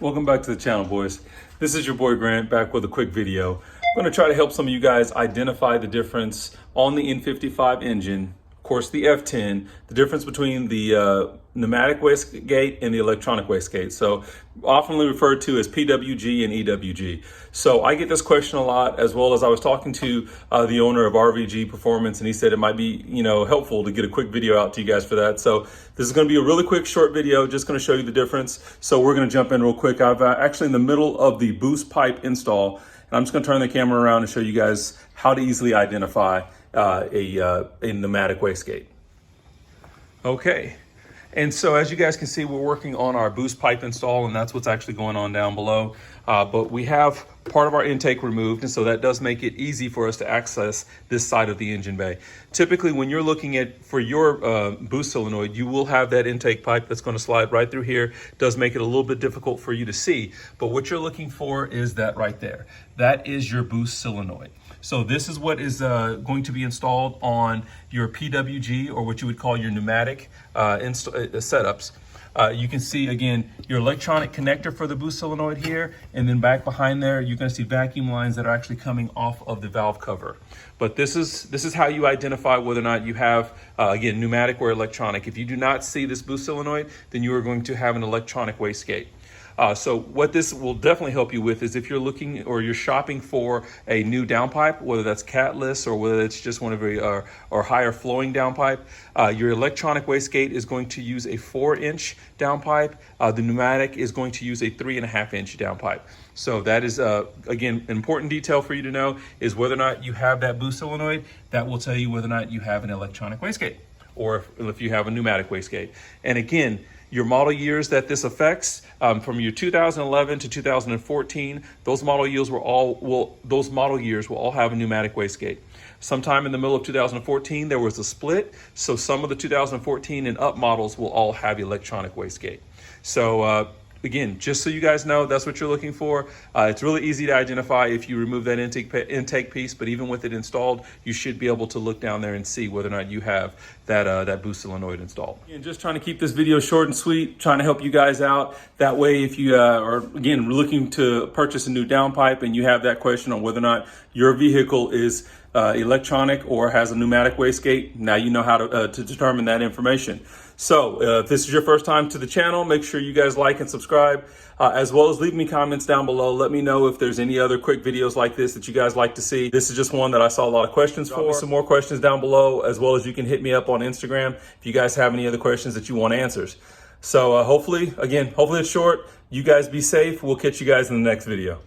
Welcome back to the channel, boys. This is your boy Grant back with a quick video. I'm going to try to help some of you guys identify the difference on the N55 engine, of course the F10, the difference between the pneumatic wastegate and the electronic wastegate. So often referred to as PWG and EWG. So I get this question a lot, as well as I was talking to the owner of RVG Performance, and he said it might be, helpful to get a quick video out to you guys for that. So this is going to be a really quick short video, just going to show you the difference. So we're going to jump in real quick. I'm actually in the middle of the boost pipe install, and I'm just going to turn the camera around and show you guys how to easily identify a pneumatic wastegate. Okay. And so as you guys can see, we're working on our boost pipe install, and that's what's actually going on down below. But we have part of our intake removed, and so that does make it easy for us to access this side of the engine bay. Typically, when you're looking at for your boost solenoid, you will have that intake pipe that's going to slide right through here. It does make it a little bit difficult for you to see, but what you're looking for is that right there. That is your boost solenoid. So this is what is going to be installed on your PWG, or what you would call your pneumatic setups. You can see, again, your electronic connector for the boost solenoid here, and then back behind there, you're going to see vacuum lines that are actually coming off of the valve cover. But this is how you identify whether or not you have, again, pneumatic or electronic. If you do not see this boost solenoid, then you are going to have an electronic wastegate. So what this will definitely help you with is if you're looking or you're shopping for a new downpipe, whether that's catless or whether it's just one of a or higher flowing downpipe, your electronic wastegate is going to use a 4-inch downpipe. The pneumatic is going to use a 3.5-inch downpipe. So that is, again, an important detail for you to know is whether or not you have that boost solenoid. That will tell you whether or not you have an electronic wastegate or if you have a pneumatic wastegate. And again, your model years that this affects, from your 2011 to 2014, those model years will all have a pneumatic wastegate. Sometime in the middle of 2014, there was a split, so some of the 2014 and up models will all have electronic wastegate. So again, just so you guys know, that's what you're looking for. It's really easy to identify if you remove that intake piece, but even with it installed, you should be able to look down there and see whether or not you have that boost solenoid installed. And just trying to keep this video short and sweet, trying to help you guys out. That way, if you are, again, looking to purchase a new downpipe and you have that question on whether or not your vehicle is electronic or has a pneumatic wastegate, now you know how to determine that information. So if this is your first time to the channel, make sure you guys like and subscribe, as well as leave me comments down below. Let me know if there's any other quick videos like this that you guys like to see. This is just one that I saw a lot of questions for. Drop me some more questions down below, as well as you can hit me up on Instagram if you guys have any other questions that you want answers. So hopefully it's short. You guys be safe. We'll catch you guys in the next video.